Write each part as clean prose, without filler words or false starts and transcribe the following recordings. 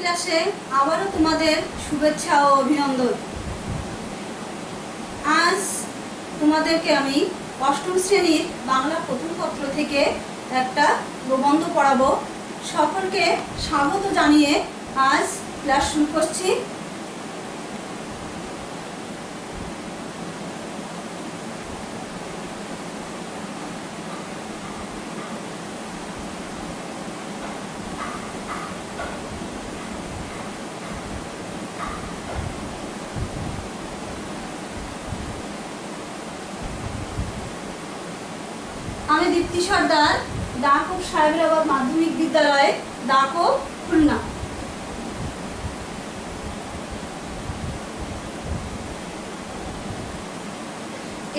ক্লাসে আবারও তোমাদের শুভেচ্ছা ও অভিনন্দন। আজ তোমাদেরকে আমি অষ্টম শ্রেণীর বাংলা প্রথম পত্র থেকে একটা প্রবন্ধ পড়াবো। সকলকে স্বাগত জানিয়ে আজ ক্লাস শুরু করছি। আমি দীপ্তি সর্দার, দাকব সাহেবরাবাদ মাধ্যমিক বিদ্যালয়, দাকব, খুলনা।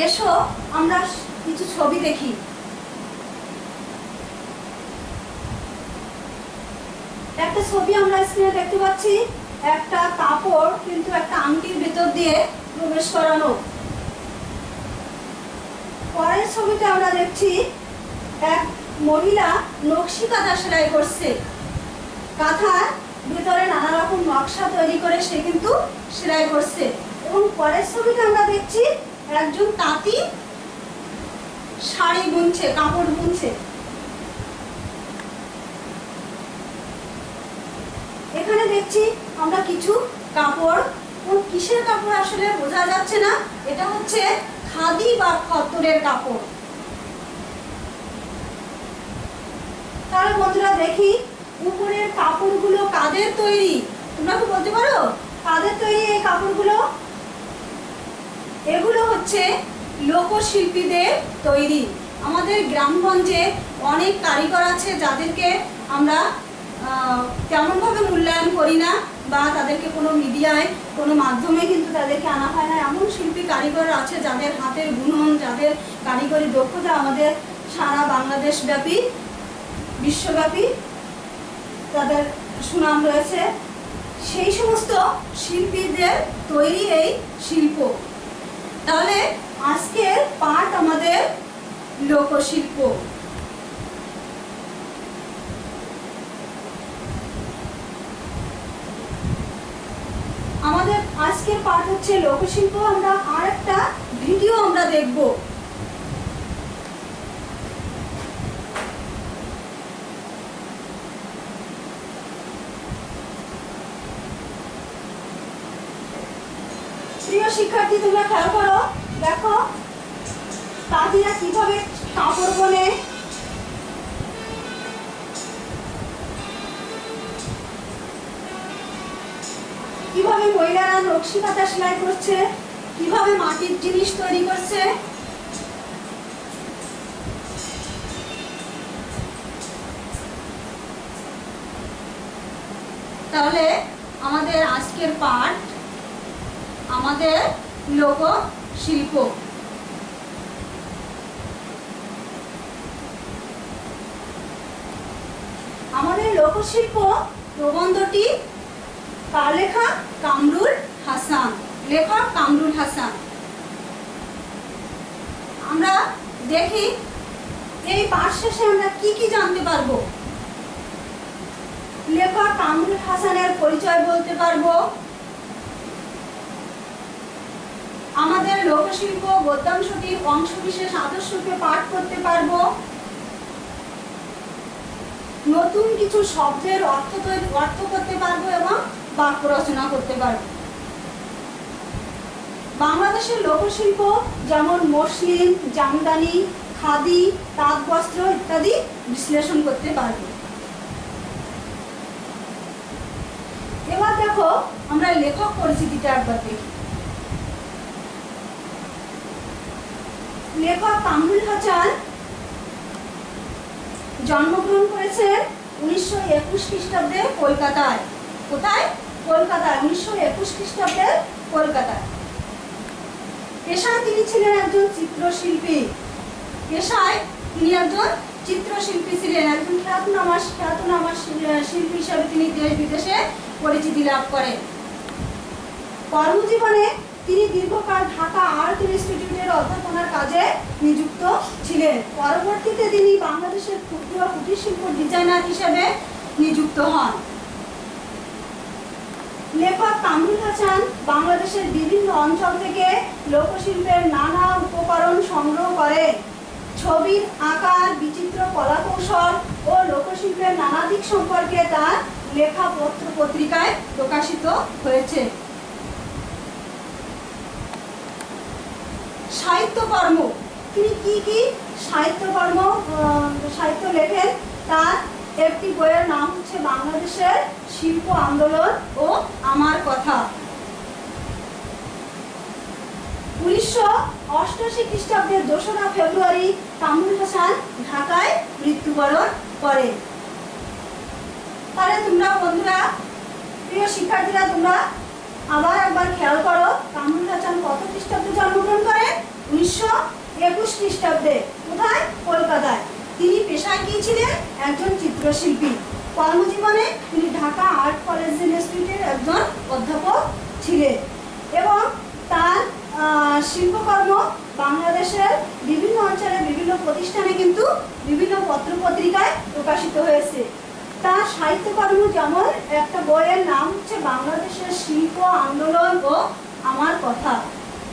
এসো আমরা কিছু ছবি দেখি। একটা ছবি আমরা স্ক্রিনে দেখতে পাচ্ছি, একটা কাপড় কিন্তু একটা আংটির ভেতর দিয়ে প্রবেশ করানো। পরের ছবিতে আমরা দেখছি এক মহিলা নকশি কাঁথা সেলাই করছে। কাঁথার ভিতরে নানা রকম নকশা তৈরি করে সে কিন্তু সেলাই করছে। এবং পরের ছবিতে আমরা দেখছি একজন তাঁতি শাড়ি বুনছে, কাপড় বুনছে। এখানে দেখছি আমরা কিছু কাপড়, কোন কিসের কাপড় আসলে বোঝা যাচ্ছে না। এটা হচ্ছে খাদি বা খদ্দরের কাপড়। তাহলে বন্ধুরা দেখি উপরের কাপড়গুলো কাদের তৈরি, তোমরা কি বলতে পারো কাদের তৈরি এই কাপড়গুলো? এগুলো হচ্ছে লোকশিল্পীদের তৈরি। আমাদের গ্রামগঞ্জে অনেক কারিগর আছে যাদেরকে আমরা তেমনভাবে মূল্যায়ন করি না, বা তাদেরকে কোনো মিডিয়ায় কোনো মাধ্যমে কিন্তু তাদেরকে আনা হয় না। এমন শিল্পী কারিগর আছে যাদের হাতের বুনন, যাদের কারিগরি দক্ষতা আমাদের সারা বাংলাদেশ ব্যাপী, বিশ্বব্যাপী তাদের সুনাম রয়েছে। সেই সমস্ত শিল্পীদের তৈরি এই শিল্প। তাহলে আজকের পাঠ আমাদের লোকশিল্প। আমাদের আজকের পাঠ হচ্ছে লোকশিল্প। আমরা আর একটা ভিডিও আমরা দেখব। প্রিয় শিক্ষার্থী, তোমরা খেয়াল করো, দেখো তাঁতিরা কিভাবে কাপড় বোনে। কিভাবে মহিলারা নকশি কাঁথা সেলাই করছে, কিভাবে মাটির জিনিস তৈরি করছে। তাহলে আমাদের আজকের পাঠ আমাদের লোকশিল্প। আমাদের লোকশিল্প প্রবন্ধটি কার লেখা? কামরুল হাসান, লেখক কামরুল হাসান। আমরা দেখি এই পাঠ শেষে আমরা কি কি জানতে পারবো। লেখক কামরুল হাসানের পরিচয় বলতে পারবো, আমাদের লোকশিল্প গদ্যাংশটির অংশবিশেষ আদর্শকে পাঠ করতে পারবো, নতুন কিছু শব্দের অর্থ করতে পারবো এবং বাক্য রচনা করতে পারবো। বাংলাদেশের লোকশিল্প যেমন মসলিন, জামদানি, খাদি, তাঁত বস্ত্র ইত্যাদি বিশ্লেষণ করতে পারবো। এবার দেখো আমরা লেখক পরিচিতিটা একবার দেখি। লেখক কামরুল হাসান জন্মগ্রহণ করেছেন 1921 খ্রিস্টাব্দে কলকাতায়। কোথায়? কলকাতায়। 1921 খ্রিস্টাব্দে কলকাতায়। পেশায় তিনি ছিলেন একজন চিত্রশিল্পী। পেশায় তিনি একজন চিত্রশিল্পী ছিলেন, একজন খ্যাতনামা শিল্পী হিসাবে তিনি দেশ বিদেশে পরিচিতি লাভ করেন। কর্মজীবনে তিনি দীর্ঘকাল ঢাকা আর্ট ইনস্টিটিউটের অধ্যাপনার কাজে নিযুক্ত ছিলেন। পরবর্তীতে তিনি বাংলাদেশের ক্ষুদ্র কুটির শিল্প ডিজাইনার হিসেবে নিযুক্ত হন। লেখক কামরুল হাসান বাংলাদেশের বিভিন্ন অঞ্চল থেকে লোকশিল্পের নানা উপকরণ সংগ্রহ করে। ছবির আকার, বিচিত্র কলাকৌশল ও লোকশিল্পের নানা দিক সম্পর্কে তার লেখা পত্র পত্রিকায় প্রকাশিত হয়েছে। সাহিত্যকর্ম, তিনি কি সাহিত্য লেখেন তার একটি বইয়ের নাম হচ্ছে বাংলাদেশের শিল্প আন্দোলন ও আমার কথা। 1988 খ্রিস্টাব্দের 2রা ফেব্রুয়ারি কামরুল হাসান ঢাকায় মৃত্যুবরণ করেন। তাহলে তোমরা বন্ধুরা, প্রিয় শিক্ষার্থীরা, তোমরা আবার একবার খেয়াল করো, কামরুল হাসান কত খ্রিস্টাব্দে জন্মগ্রহণ করেন? 1921 খ্রিস্টাব্দে। কোথায়? কলকাতায়। তিনি পেশায় কি ছিলেন? একজন চিত্রশিল্পী। কর্মজীবনে তিনি ঢাকা আর্ট কলেজ ইনস্টিটিউটের একজন অধ্যাপক ছিলেন এবং তার শিল্পকর্ম বাংলাদেশের বিভিন্ন অঞ্চলে বিভিন্ন প্রতিষ্ঠানে কিন্তু বিভিন্ন পত্রপত্রিকায় প্রকাশিত হয়েছে। তার সাহিত্যকর্ম যেমন একটা বইয়ের নাম হচ্ছে বাংলাদেশের শিল্প আন্দোলন ও আমার কথা।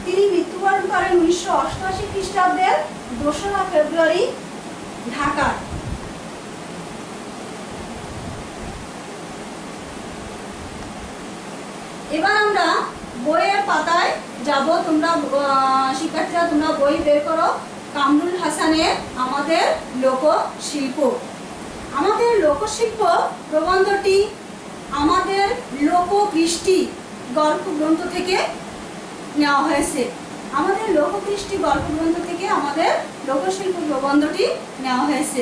তিনি মৃত্যুবরণ করেন 1988 খ্রিস্টাব্দের 2রা ফেব্রুয়ারি ঢাকায়। এবার আমরা বইয়ের পাতায় যাব। তোমরা শিক্ষার্থীরা, তোমরা বই বের করো। কামরুল হাসানের আমাদের লোকশিল্প। আমাদের লোকশিল্প প্রবন্ধটি আমাদের লোককৃষ্টি গল্পগ্রন্থ থেকে নেওয়া হয়েছে। আমাদের লোককৃষ্টি গল্পগ্রন্থ থেকে আমাদের লোকশিল্প প্রবন্ধটি নেওয়া হয়েছে।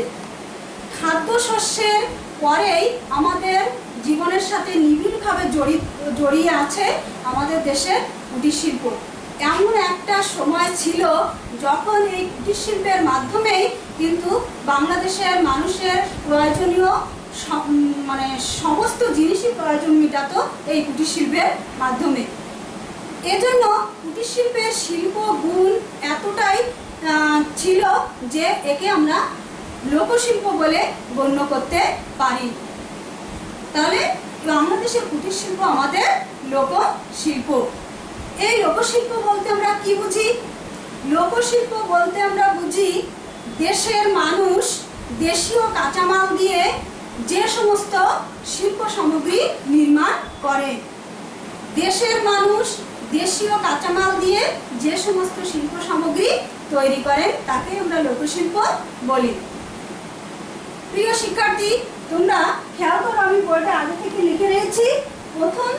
খাদ্যশস্যের পরেই আমাদের জীবনের সাথে নিবিড়ভাবে জড়িয়ে আছে আমাদের দেশের কুটির শিল্প। এমন একটা সময় ছিল যখন এই কুটির শিল্পের মাধ্যমেই কিন্তু বাংলাদেশের মানুষের প্রয়োজনীয় সমস্ত জিনিসই প্রয়োজন মেটাতো এই কুটির শিল্পের মাধ্যমে। এজন্য কুটির শিল্পের শিল্প গুণ এতটাই ছিল যে একে আমরা লোকশিল্প বলে গণ্য করতে পারি। তাহলে বাংলাদেশের কুটির শিল্প আমাদের লোকশিল্প। এই লোকশিল্প বলতে আমরা কি বুঝি? লোকশিল্প বলতে আমরা বুঝি দেশের মানুষ দেশীয় কাঁচামাল দিয়ে যে সমস্ত শিল্প সামগ্রী নির্মাণ করে। দেশের মানুষ দেশীয় কাঁচামাল দিয়ে যে সমস্ত শিল্প সামগ্রী তৈরি করেন তাকে আমরা লোকশিল্প বলি। প্রিয় শিক্ষার্থী, তোমরা খেয়াল করো, আমি বইটা আগে থেকে লিখে রেখেছি। প্রথম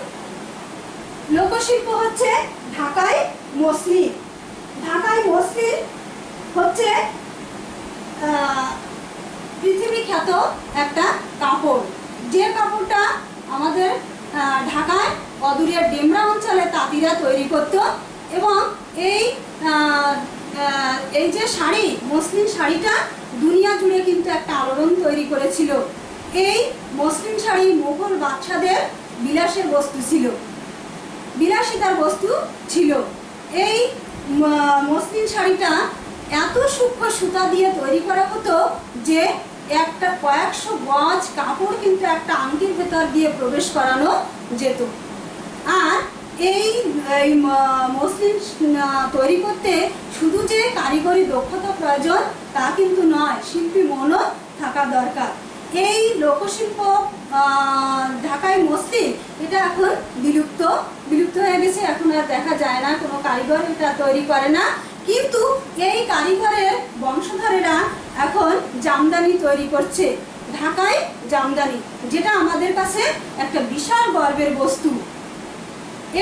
লোকশিল্প হচ্ছে ঢাকাই মসলিন। ঢাকাই মসলিন হচ্ছে পৃথিবী খ্যাত একটা কাপড়, যে কাপড়টা আমাদের ঢাকায় অদূরের ডেমরা অঞ্চলে তাঁতিরা তৈরি করত এবং এই যে শাড়ি, মসলিন শাড়িটা দুনিয়া জুড়ে কিন্তু একটা আলোড়ন তৈরি করেছিল। এই মসলিন শাড়ি মোগল বাদশাদের বিলাসের বস্তু ছিল, বিলাসিতার বস্তু ছিল। এই মসলিন শাড়িটা এত সূক্ষ্ম সুতা দিয়ে তৈরি করা হতো যে একটা কয়েকশো গজ কাপড় কিন্তু একটা আংটির ভেতর দিয়ে প্রবেশ করানো যেত। আর এই মসলিন তৈরি করতে শুধু যে কারিগরি দক্ষতা প্রয়োজন তা কিন্তু নয়, শিল্পী মনও থাকা দরকার। এই লোকশিল্প ঢাকাই মসলিন এটা এখন বিলুপ্ত হয়ে গেছে, এখন আর দেখা যায় না, কোনো কারিগর এটা তৈরি করে না। কিন্তু এই কারিগরের বংশধরেরা এখন জামদানি তৈরি করছে, ঢাকাই জামদানি, যেটা আমাদের কাছে একটা বিশাল গর্বের বস্তু।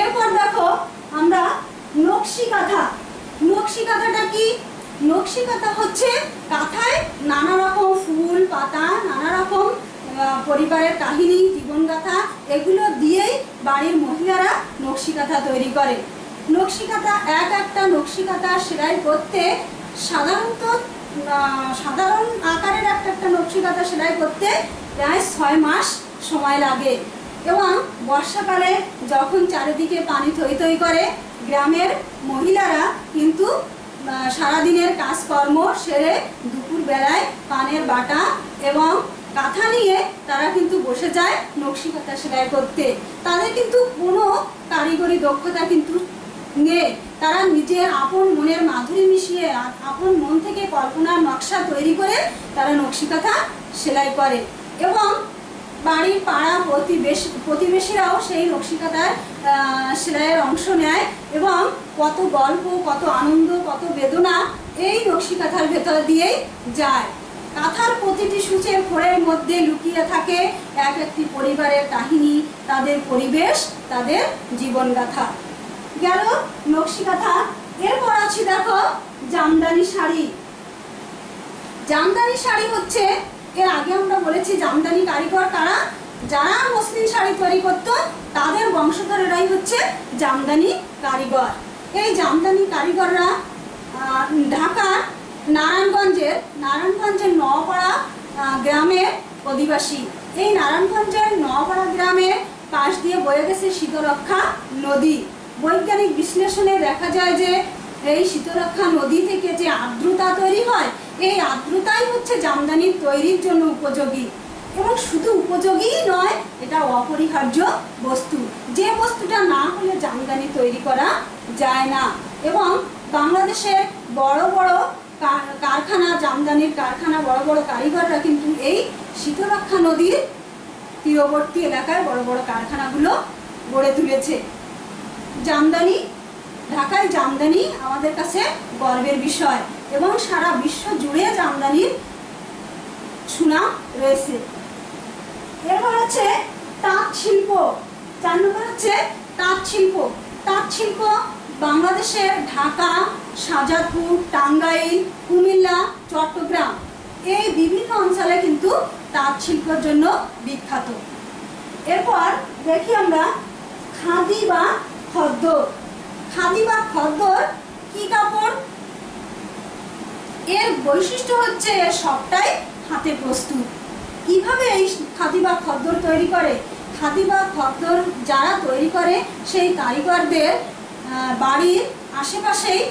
এরপর দেখো আমরা নকশি কাঁথা। নকশি কাঁথাটা কি? নকশি কাঁথা হচ্ছে কাঁথায় নানা রকম ফুল পাতা, নানা রকম পরিবারের কাহিনী, জীবনগাথা, এগুলো দিয়েই বাড়ির মহিলারা নকশি কাঁথা তৈরি করে। নকশি কাঁথা একটা নকশি কাঁথা সেলাই করতে সাধারণ আকারের একটা নকশি কাঁথা সেলাই করতে প্রায় 6 মাস সময় লাগে। এবং বর্ষাকালে যখন চারিদিকে পানি থই থই করে, গ্রামের মহিলারা কিন্তু সারাদিনের কাজকর্ম সেরে দুপুর বেলায় পানের বাটা এবং কাঁথা নিয়ে তারা কিন্তু বসে যায় নকশি কাঁথা সেলাই করতে। তাদের কিন্তু কোনো কারিগরি দক্ষতা কিন্তু নেই। তারা নিজের আপন মনের মাধুরী মিশিয়ে আপন মন থেকে কল্পনার নকশা তৈরি করে তারা নকশি কাঁথা সেলাই করে এবং বাড়ির পাড়া প্রতিবেশীরাও সেই নকশি কাঁথার সেলাইয়ের অংশ নেয় এবং কত গল্প, কত আনন্দ, কত বেদনা এই নকশি কাঁথার ভেতর দিয়েই যায়। কাঁথার প্রতিটি সূচের ফোড়ের মধ্যে লুকিয়ে থাকে এক একটি পরিবারের কাহিনী, তাদের পরিবেশ, তাদের জীবনগাথা। গেল নকশি কাঁথা। এরপর আছে দেখো জামদানি শাড়ি। জামদানি শাড়ি হচ্ছে, এর আগে আমরা বলেছি জামদানি কারিগর কারা, যারা মসলিন শাড়ি তৈরি করত তাদের বংশধরেরাই হচ্ছে জামদানি কারিগর। এই জামদানি কারিগররা ঢাকার নারায়ণগঞ্জের নওপাড়া গ্রামের অধিবাসী। এই নারায়ণগঞ্জের নওপাড়া গ্রামের পাশ দিয়ে বয়ে গেছে শীতলক্ষ্যা নদী। বৈজ্ঞানিক বিশ্লেষণে দেখা যায় যে এই শীতলক্ষ্যা নদী থেকে যে আর্দ্রতা তৈরি হয়, এই আর্দ্রতাই হচ্ছে জামদানি তৈরির জন্য উপযোগী। এবং শুধু উপযোগী নয়, এটা অপরিহার্য বস্তু, যে বস্তুটা না হলে জামদানি তৈরি করা যায় না। এবং বাংলাদেশের বড় বড় কারখানা, জামদানির কারখানা, বড় বড় কারিগররা কিন্তু এই শীতলক্ষ্যা নদীর তীরবর্তী এলাকায় বড় বড় কারখানাগুলো গড়ে তুলেছে। জামদানি, ঢাকায় জামদানি আমাদের কাছে গর্বের বিষয় এবং সারা বিশ্ব জুড়ে জামদানির সুনাম রয়েছে। এরপর হচ্ছে তাঁত শিল্প। 4 নম্বর হচ্ছে তাঁত শিল্প। তাঁত শিল্প বাংলাদেশের ঢাকা, শাহজাদপুর, টাঙ্গাইল, কুমিল্লা, চট্টগ্রাম এই বিভিন্ন অঞ্চলে কিন্তু তাঁত শিল্পের জন্য বিখ্যাত। এরপর দেখি আমরা খাদি বা খদ্দর। খাদি বা খদ্দর কি কাপড়? এর বৈশিষ্ট্য হচ্ছে এর সবটাই হাতে প্রস্তুত। কিভাবে এই খাদি বা খদ্দর তৈরি করে? খাদি বা খদ্দর যারা তৈরি করে সেই কারিগরদের বাড়ির আশেপাশেই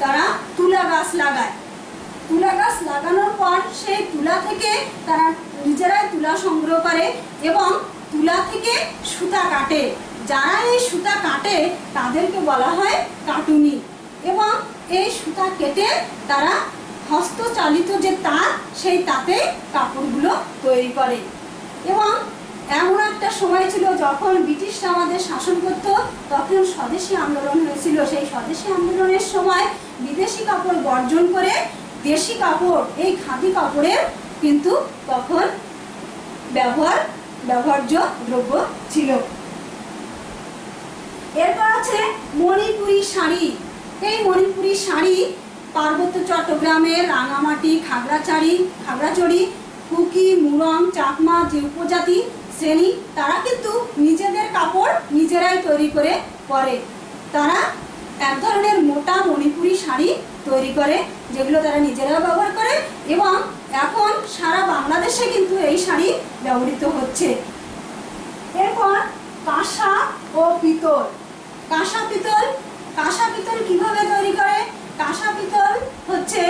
তারা তুলা গাছ লাগায়। তুলা গাছ লাগানোর পর সেই তুলা থেকে তারা নিজেরাই তুলা সংগ্রহ করে এবং তুলা থেকে সুতা কাটে। যারা এই সুতা কাটে তাদেরকে বলা হয় কাটুনি। এবং এই সুতা কেটে তারা হস্তচালিত যে তাঁত, সেই তাঁতে কাপড়গুলো তৈরি করে। এবং এমন একটা সময় ছিল যখন ব্রিটিশরা আমাদের শাসন করত, তখন স্বদেশী আন্দোলন হয়েছিল। সেই স্বদেশী আন্দোলনের সময় বিদেশি কাপড় বর্জন করে দেশি কাপড়, এই খাদি কাপড়ের কিন্তু তখন ব্যবহার্য দ্রব্য ছিল। এরপর আছে মণিপুরি শাড়ি। এই মণিপুরি শাড়ি পার্বত্য চট্টগ্রামের রাঙামাটি, খাগড়াছড়ি, কুকি, মুরং, চাকমা যে উপজাতি শ্রেণী, তারা কিন্তু নিজেদের কাপড় নিজেরাই তৈরি করে পরে। তারা এক ধরনের মোটা মণিপুরি শাড়ি তৈরি করে, যেগুলো তারা নিজেরা ব্যবহার করে এবং এখন সারা বাংলাদেশে কিন্তু এই শাড়ি ব্যবহৃত হচ্ছে। এরপর কাঁসা ও পিতল। কাঁসা পিতল কিভাবে তৈরি করে? কাঁসা পিতল হচ্ছে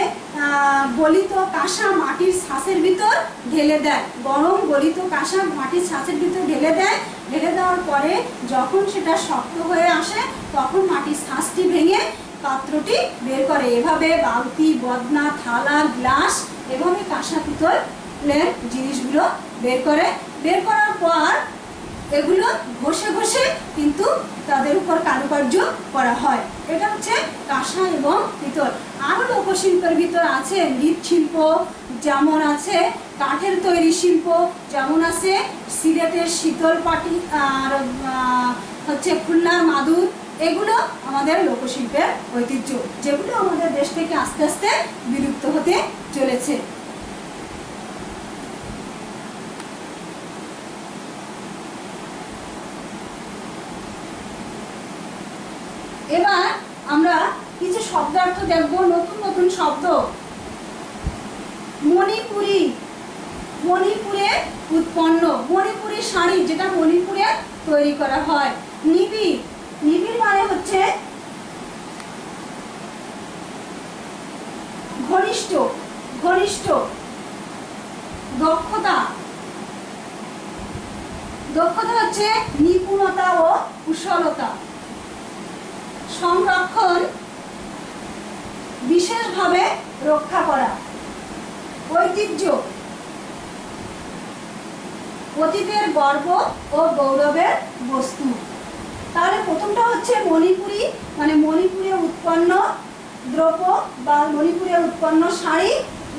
গলিত কাঁসা মাটির ছাঁচের ভিতর ঢেলে দেয়। গরম গলিত কাঁসা মাটির ছাঁচের ভিতর ঢেলে দেয়। ঢেলে দেওয়ার পরে যখন সেটা শক্ত হয়ে আসে, তখন মাটির ছাঁচটি ভেঙে পাত্রটি বের করে। এভাবে বালতি, বদনা, থালা, গ্লাস, এভাবে কাঁসা পিতলের জিনিসগুলো বের করে। বের করার পর এগুলো ঘষে ঘষে কিন্তু তাদের উপর কারুকার্য করা হয়। এটা হচ্ছে কাঁসা এবং পিতল। আরও লোকশিল্পের ভিতর আছে মৃৎশিল্প, যেমন আছে কাঠের তৈরি শিল্প, যেমন আছে সিলেটের শীতল পাটি আর হচ্ছে খুলনার মাদুর। এগুলো আমাদের লোকশিল্পের ঐতিহ্য, যেগুলো আমাদের দেশ থেকে আস্তে আস্তে বিলুপ্ত হতে চলেছে। এবার আমরা কিছু শব্দার্থ দেখব, নতুন নতুন শব্দ। মণিপুরি, মণিপুরে উৎপন্ন, মণিপুরি শাড়ি যেটা মণিপুরে তৈরি করা হয়। নিবিড়, নিবিড় মানে হচ্ছে ঘনিষ্ঠ, ঘনিষ্ঠ। দক্ষতা, দক্ষতা হচ্ছে নিপুণতা ও কুশলতা। সংরক্ষণ বিশেষভাবে রক্ষা করা। ঐতিহ্য অতীতের গর্ব ও গৌরবের বস্তু। তাহলে প্রথমটা হচ্ছে মণিপুরি, মানে মণিপুরে উৎপন্ন দ্রব্য বা মণিপুরে উৎপন্ন শাড়ি।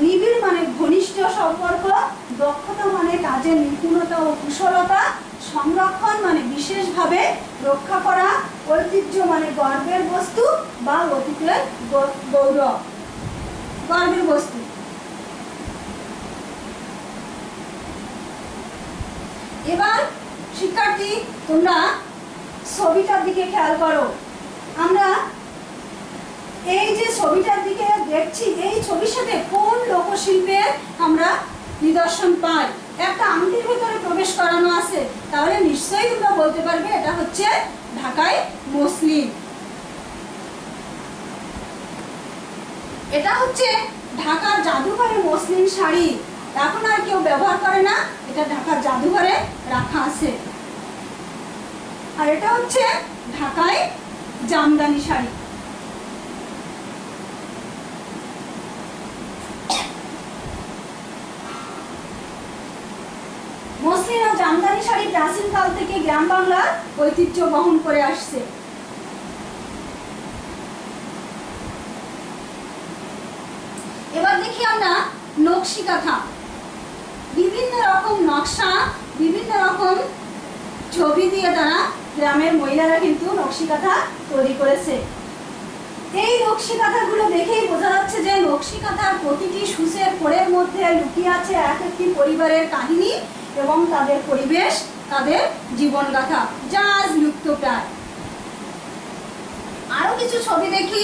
নিবিড় মানে ঘনিষ্ঠ সম্পর্ক। দক্ষতা মানে কাজের নিপুণতা ও কুশলতা। সংরক্ষণ মানে বিশেষভাবে রক্ষা করা। ঐতিহ্য মানে গর্বের বস্তু বা অতীতের গৌরব, গর্বের বস্তু। এবার শিক্ষার্থী তোমরা ছবিটার দিকে খেয়াল করো। আমরা এই যে ছবিটার দিকে দেখছি, এই ছবির সাথে কোন লোকশিল্পের আমরা নিদর্শন পাই? একটা আংটির ভেতরে প্রবেশ করানো আছে, তাহলে নিশ্চয়ই তোমরা বলতে পারবে এটা হচ্ছে ঢাকাই মসলিন। এটা হচ্ছে ঢাকার জাদুঘরে মসলিন শাড়ি, এখন আর কেউ ব্যবহার করে না, এটা ঢাকার জাদুঘরে রাখা আছে। আর এটা হচ্ছে ঢাকাই জামদানি শাড়ি। মসলিন ও জামদানি শাড়ি প্রাচীন কাল থেকে গ্রাম বাংলার ঐতিহ্য বহন করে আসছে। এবার দেখি আমরা নকশি কাঁথা। বিভিন্ন রকম নকশা, বিভিন্ন রকম ছবি দিয়ে তারা গ্রামের মহিলারা কিন্তু নকশি কাঁথা তৈরি করেছে। এই নকশি কাঁথাগুলো দেখেই বোঝা যাচ্ছে যে নকশি কাঁথার প্রতিটি সূচের কোণের মধ্যে লুকিয়ে আছে এক একটি পরিবারের কাহিনী এবং তাদের পরিবেশ, তাদের জীবনগাথা, যা আজ লুপ্ত প্রায়। আরো কিছু ছবি দেখি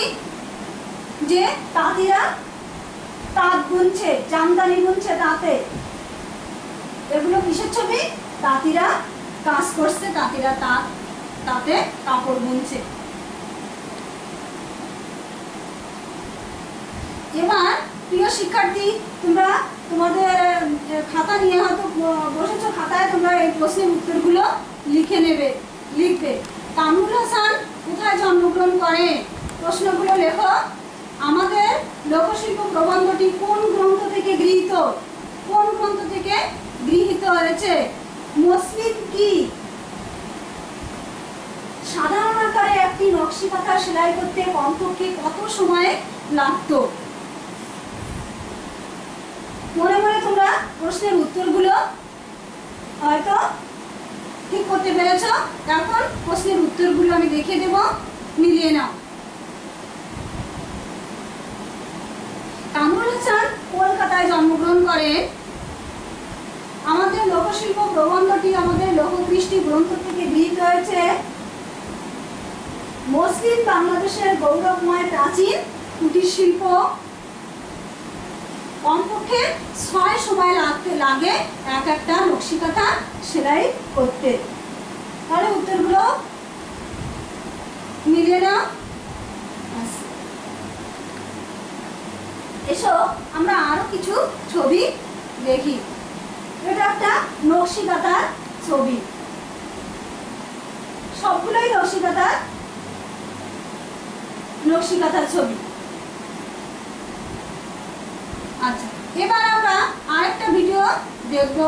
যে তাঁতিরা তাঁত বুনছে, জামদানি বুনছে তাঁতে। এগুলো কিসের ছবি? তাঁতিরা কাজ করছে, তাঁতিরা তাঁতে কাপড় বুনছে। এবার প্রিয় শিক্ষার্থী, তোমরা তোমাদের খাতা নিয়ে হয়তো বসেছো, খাতায় তোমরা এই প্রশ্নের উত্তরগুলো লিখবে। কামরুল হাসান কোথায় জন্মগ্রহণ করে? প্রশ্নগুলো লেখো। আমাদের লোকশিল্প প্রবন্ধটি কোন গ্রন্থ থেকে গৃহীত? কোন গ্রন্থ থেকে গৃহীত হয়েছে? মসলিন কি? সাধারণ আকারে একটি নকশি কাঁথা সেলাই করতে কমপক্ষে কত সময় লাগতো? মনে মনে তোমরা প্রশ্নের উত্তরগুলো হয়তো ঠিক করতে পেরেছ। এখন প্রশ্নের উত্তরগুলো আমি দেখিয়ে দেব, মিলিয়ে নাও। কামরুল হাসান কলকাতায় জন্মগ্রহণ করেন। আমাদের লোকশিল্প প্রবন্ধটি আমাদের লোককৃষ্টি গ্রন্থ থেকে গৃহীত হয়েছে। মসলিন বাংলাদেশের গৌরবময় প্রাচীন কুটির শিল্প। কমপক্ষে 6 সময় লাগে এক একটা নকশি কাঁথা সেলাই করতে। তাহলে উত্তরগুলো মিলিয়ে নাও। এসো আমরা আরো কিছু ছবি দেখি। এটা একটা নকশি কাঁথার ছবি, সবগুলোই নকশি কাঁথার ছবি। আচ্ছা, এবার আমরা আরেকটা ভিডিও দেখবো।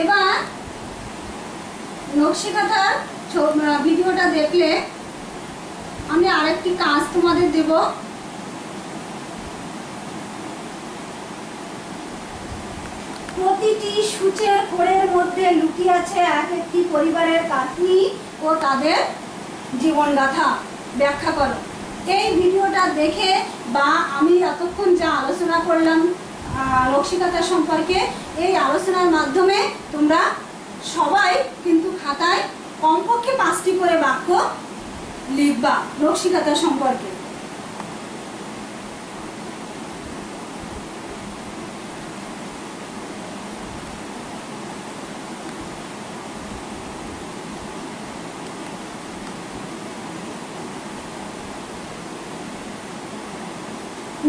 এবার নকশি কাঁথার ভিডিওটা দেখলে আমি আরেকটি কাজ তোমাদের দেব। প্রতিটি সূচের কোণের মধ্যে লুকিয়ে আছে এক একটি পরিবারের কাহিনী ও তাদের জীবনগাথা ব্যাখ্যা করো। এই ভিডিওটা দেখে বা আমি এতক্ষণ যা আলোচনা করলাম নকশি কাঁথা সম্পর্কে, এই আলোচনার মাধ্যমে তোমরা সবাই কিন্তু খাতায় কমপক্ষে 5টি করে বাক্য লিখবা নকশি কাঁথা সম্পর্কে।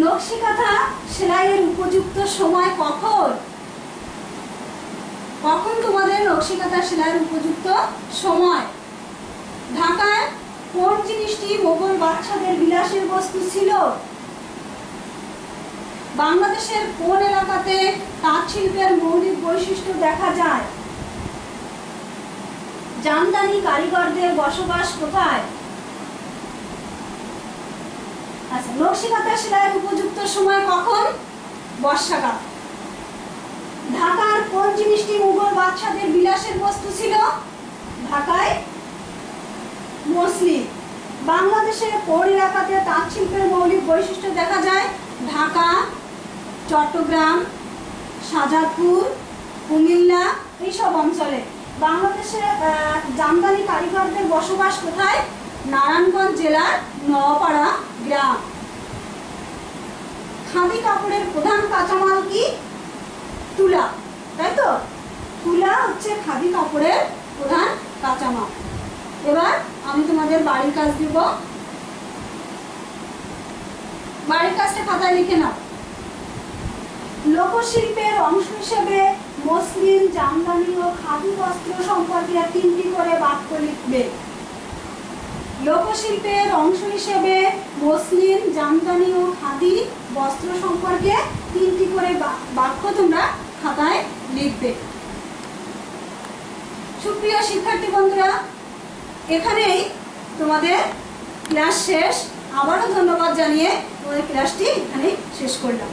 নকশি কাঁথা সেলাইয়ের উপযুক্ত সময় কখন? কখন তোমাদের নকশি কাঁথা সেলাইয়ের উপযুক্ত সময়? ঢাকায় কোন জিনিসটি মোগল বাদশাদের বিলাসের বস্তু ছিল? বাংলাদেশের কোন এলাকাতে তাঁত শিল্পের মৌলিক বৈশিষ্ট্য দেখা যায়? জামদানি কারিগরদের বসবাস কোথায়? আচ্ছা, নকশি কাঁথা সেলাইয়ের উপযুক্ত সময় কখন? বর্ষাকাল। ঢাকার কোন জিনিসটি মুঘল বাদশাদের বিলাসের বস্তু ছিল? ঢাকায় মসলিন। বাংলাদেশের কোন এলাকাতে তাঁত শিল্পের মৌলিক বৈশিষ্ট্য দেখা যায়? ঢাকা, চট্টগ্রাম, শাহজাদপুর, কুমিল্লা এইসব অঞ্চলে। বাংলাদেশের জামদানি কারিগরদের বসবাস কোথায়? নারায়ণগঞ্জ জেলার নওপাড়া গ্রাম। খাদি কাপড়ের প্রধান কাঁচামাল কি? তুলা, তাই তো? তুলা হচ্ছে খাদি কাপড়ের প্রধান কাঁচামাল। এবার আমি তোমাদের বাড়ির কাজ দিব। বাড়ির কাজটা খাতায় লিখে নাও। লোকশিল্পের অংশ হিসেবে মসলিন, জামদানি ও খাদি বস্ত্র সম্পর্কে 3টি করে বাক্য লিখবে। লোকশিল্পের অংশ হিসেবে মসলিন, জামদানি ও খাদি বস্ত্র সম্পর্কে 3টি করে বাক্য তোমরা খাতায় লিখবে। সুপ্রিয় শিক্ষার্থী বন্ধুরা, এখানেই তোমাদের ক্লাস শেষ। আবারও ধন্যবাদ জানিয়ে তোমাদের ক্লাসটি এখানেই শেষ করলাম।